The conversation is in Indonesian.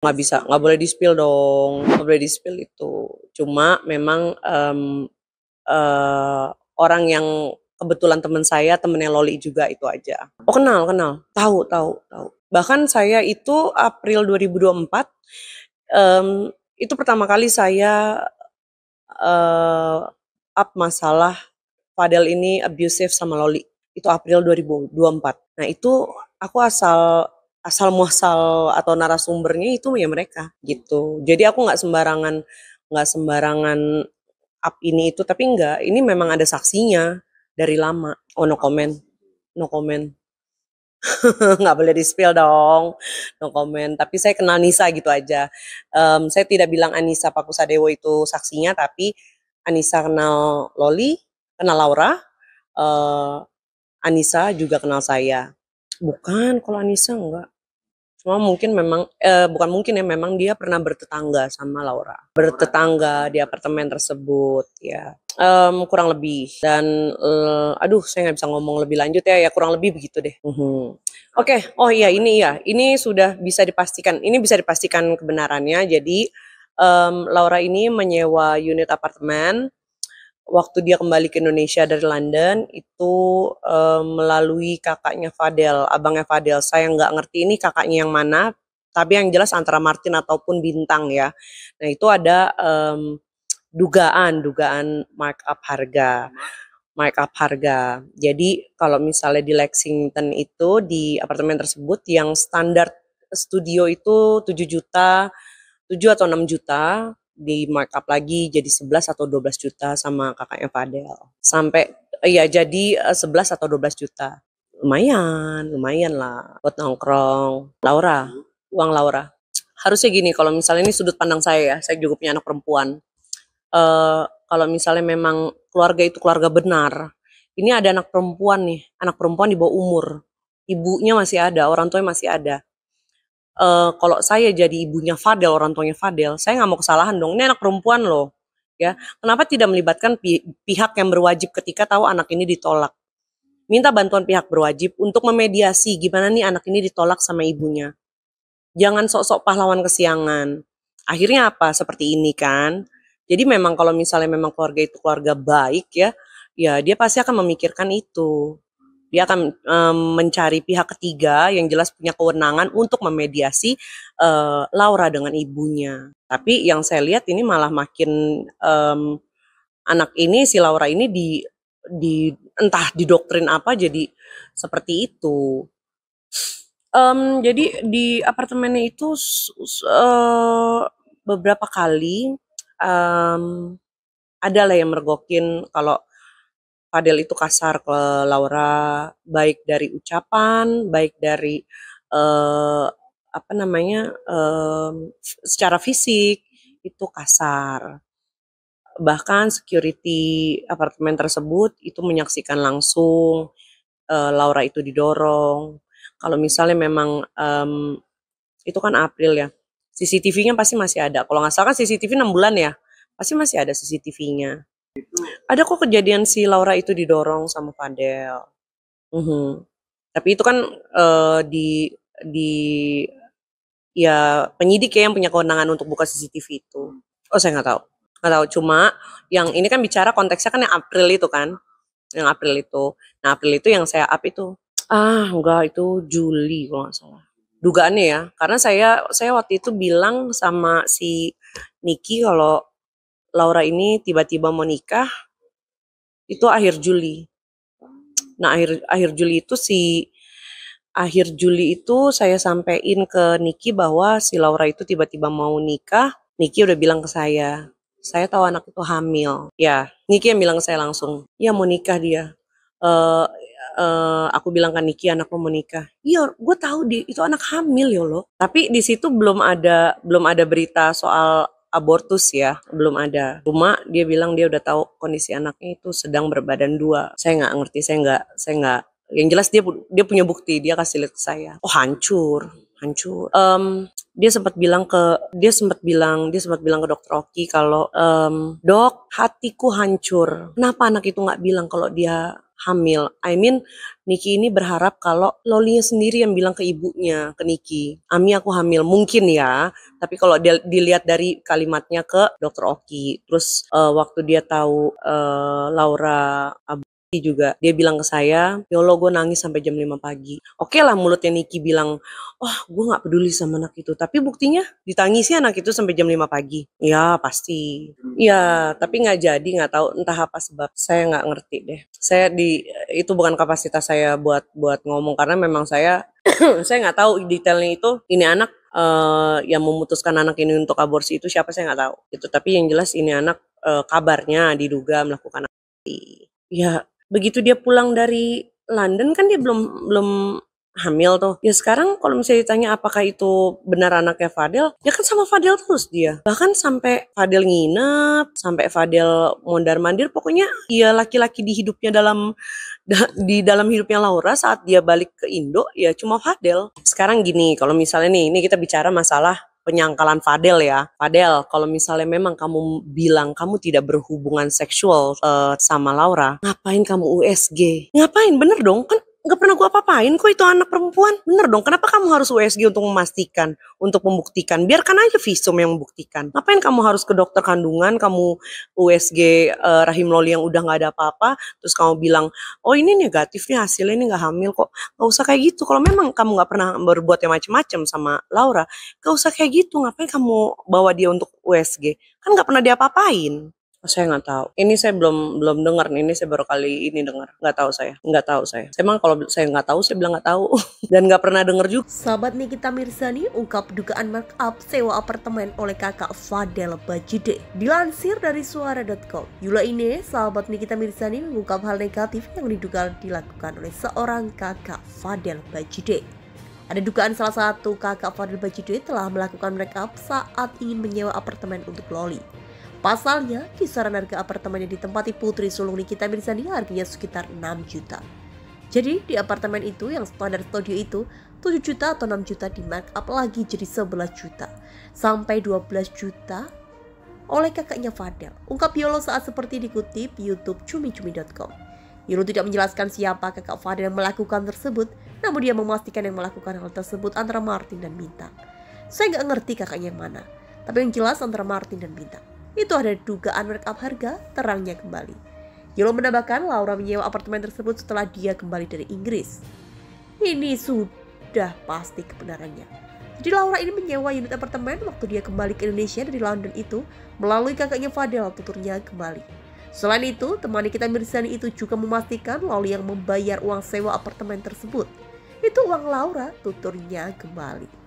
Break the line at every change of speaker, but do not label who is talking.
Nggak bisa, nggak boleh di-spill dong, nggak boleh di-spill itu. Cuma memang orang yang kebetulan teman saya, temennya Loli juga itu aja. Oh kenal, kenal, tahu, tahu, tahu. Bahkan saya itu April 2024, itu pertama kali saya up masalah Fadel ini abusive sama Loli. Itu April 2024. Nah itu aku asal asal muasal atau narasumbernya itu ya mereka gitu. Jadi aku nggak sembarangan up ini itu, tapi enggak, ini memang ada saksinya dari lama. Oh no comment, no comment. Nggak boleh di spill dong, no comment. Tapi saya kenal Nisa gitu aja. Saya tidak bilang Anissa Pakusadewo itu saksinya, tapi Anissa kenal Loli, kenal Laura, eh, Anissa juga kenal saya. Bukan, kalau Anissa enggak. Cuma mungkin memang, bukan mungkin ya, memang dia pernah bertetangga sama Laura. Bertetangga di apartemen tersebut, ya. Kurang lebih. Dan, aduh saya nggak bisa ngomong lebih lanjut ya, ya kurang lebih begitu deh. Oke, oh iya ini sudah bisa dipastikan, ini bisa dipastikan kebenarannya. Jadi, Laura ini menyewa unit apartemen waktu dia kembali ke Indonesia dari London itu melalui kakaknya Fadel, abangnya Fadel. Saya nggak ngerti ini kakaknya yang mana, tapi yang jelas antara Martin ataupun Bintang ya. Nah itu ada dugaan markup harga. Jadi kalau misalnya di Lexington itu di apartemen tersebut yang standar studio itu 7 juta, 7 atau 6 juta, di markup lagi jadi 11 atau 12 juta sama kakaknya Fadel. Sampai ya jadi 11 atau 12 juta. Lumayan lah buat nongkrong. Laura, uang Laura. Harusnya gini, kalau misalnya ini sudut pandang saya ya, saya juga punya anak perempuan. Kalau misalnya memang keluarga itu keluarga benar, ini ada anak perempuan nih, anak perempuan di bawah umur, ibunya masih ada, orang tuanya masih ada. Kalau saya jadi ibunya Fadel, orang tuanya Fadel, saya nggak mau kesalahan dong. Ini anak perempuan loh, ya. Kenapa tidak melibatkan pihak yang berwajib ketika tahu anak ini ditolak? Minta bantuan pihak berwajib untuk memediasi gimana nih anak ini ditolak sama ibunya. Jangan sok-sok pahlawan kesiangan. Akhirnya apa? Seperti ini kan. Jadi memang kalau misalnya memang keluarga itu keluarga baik ya, ya dia pasti akan memikirkan itu. Dia akan mencari pihak ketiga yang jelas punya kewenangan untuk memediasi Laura dengan ibunya. Tapi yang saya lihat ini malah makin anak ini, si Laura ini di entah didoktrin apa jadi seperti itu. Jadi di apartemennya itu beberapa kali ada lah yang mergokin kalau Fadel itu kasar ke Laura, baik dari ucapan, baik dari apa namanya, secara fisik itu kasar. Bahkan security apartemen tersebut itu menyaksikan langsung Laura itu didorong. Kalau misalnya memang itu kan April ya, CCTV-nya pasti masih ada. Kalau nggak salah kan CCTV 6 bulan ya, pasti masih ada CCTV-nya. Ada kok kejadian si Laura itu didorong sama Fadel. Tapi itu kan di ya penyidik ya yang punya kewenangan untuk buka CCTV itu. Oh saya nggak tahu. Cuma yang ini kan bicara konteksnya kan yang April itu kan, yang April itu. Nah April itu yang saya up itu. Enggak, itu Juli kalau nggak salah. Dugaannya ya, karena saya waktu itu bilang sama si Niki kalau Laura ini tiba-tiba mau nikah itu akhir Juli. Nah akhir Juli itu saya sampein ke Niki bahwa si Laura itu tiba-tiba mau nikah. Niki udah bilang ke saya tahu anak itu hamil. Ya, Niki yang bilang ke saya langsung, ya mau nikah dia. Aku bilang ke Niki anakku mau nikah. Iya, gue tahu itu anak hamil ya loh. Tapi di situ belum ada berita soal abortus ya, belum ada. Cuma dia bilang dia udah tahu kondisi anaknya itu sedang berbadan 2. Saya nggak ngerti, saya nggak. Yang jelas dia punya bukti, dia kasih lihat ke saya. Oh hancur. Dia sempat bilang ke dokter Oki kalau dok hatiku hancur. Kenapa anak itu nggak bilang kalau dia hamil. I mean, Niki ini berharap kalau Lolinya sendiri yang bilang ke ibunya, ke Niki, "Ami aku hamil." Mungkin ya, tapi kalau dilihat dari kalimatnya ke Dokter Oki, terus waktu dia tahu Laura juga dia bilang ke saya, "Ya Allah gue nangis sampai jam 5 pagi." Oke lah mulutnya Niki bilang, "Oh gue gak peduli sama anak itu." Tapi buktinya ditangisi anak itu sampai jam 5 pagi. Ya pasti. Ya tapi gak jadi, gak tahu entah apa sebab. Saya gak ngerti deh. Itu bukan kapasitas saya buat ngomong karena memang saya saya nggak tahu detailnya itu ini anak yang memutuskan anak ini untuk aborsi itu siapa saya nggak tahu. Itu tapi yang jelas ini anak kabarnya diduga melakukan aborsi. Ya begitu dia pulang dari London kan dia belum hamil tuh. Ya sekarang kalau misalnya ditanya apakah itu benar anaknya Fadel, ya kan sama Fadel terus dia. Bahkan sampai Fadel nginep, sampai Fadel mondar-mandir, pokoknya ya laki-laki di hidupnya di dalam hidupnya Laura saat dia balik ke Indo ya cuma Fadel. Sekarang gini, kalau misalnya nih, ini kita bicara masalah penyangkalan Fadel ya. Fadel, kalau misalnya memang kamu bilang kamu tidak berhubungan seksual sama Laura, ngapain kamu USG? Ngapain? Bener dong, kan nggak pernah gue apa-apain kok itu anak perempuan. Bener dong, kenapa kamu harus USG untuk memastikan, untuk membuktikan? Biarkan aja visum yang membuktikan. Ngapain kamu harus ke dokter kandungan, kamu USG rahim Loli yang udah nggak ada apa-apa, terus kamu bilang, "Oh ini negatif nih hasilnya, ini nggak hamil kok." Nggak usah kayak gitu. Kalau memang kamu nggak pernah berbuat yang macem-macem sama Laura, nggak usah kayak gitu. Ngapain kamu bawa dia untuk USG? Kan nggak pernah diapa-apain. Saya nggak tahu. Ini saya belum dengar nih. Ini saya baru kali ini dengar. Nggak tahu saya. Nggak tahu saya. Emang kalau saya nggak tahu, saya bilang nggak tahu dan nggak pernah dengar juga.
Sahabat Nikita Mirzani ungkap dugaan markup sewa apartemen oleh kakak Fadel Bajide. Dilansir dari suara.com, Yula ini sahabat Nikita Mirzani mengungkap hal negatif yang diduga dilakukan oleh seorang kakak Fadel Bajide. Ada dugaan salah satu kakak Fadel Bajide telah melakukan markup saat ingin menyewa apartemen untuk Loli. Pasalnya, kisaran harga apartemen yang ditempati Putri Sulung Nikita Mirzani harganya sekitar 6 juta. Jadi di apartemen itu yang standar studio itu 7 juta atau 6 juta di markup lagi jadi 11 juta sampai 12 juta oleh kakaknya Fadel. Ungkap Yolo saat seperti dikutip YouTube cumi-cumi.com. Yolo tidak menjelaskan siapa kakak Fadel yang melakukan tersebut, namun dia memastikan yang melakukan hal tersebut antara Martin dan Bintang. Saya nggak ngerti kakaknya yang mana, tapi yang jelas antara Martin dan Bintang. Itu ada dugaan markup harga, terangnya kembali. Yolo menambahkan Laura menyewa apartemen tersebut setelah dia kembali dari Inggris. Ini sudah pasti kebenarannya. Jadi Laura ini menyewa unit apartemen waktu dia kembali ke Indonesia dari London itu melalui kakaknya Fadel, tuturnya kembali. Selain itu, teman Nikita Mirzani itu juga memastikan Loli yang membayar uang sewa apartemen tersebut. Itu uang Laura, tuturnya kembali.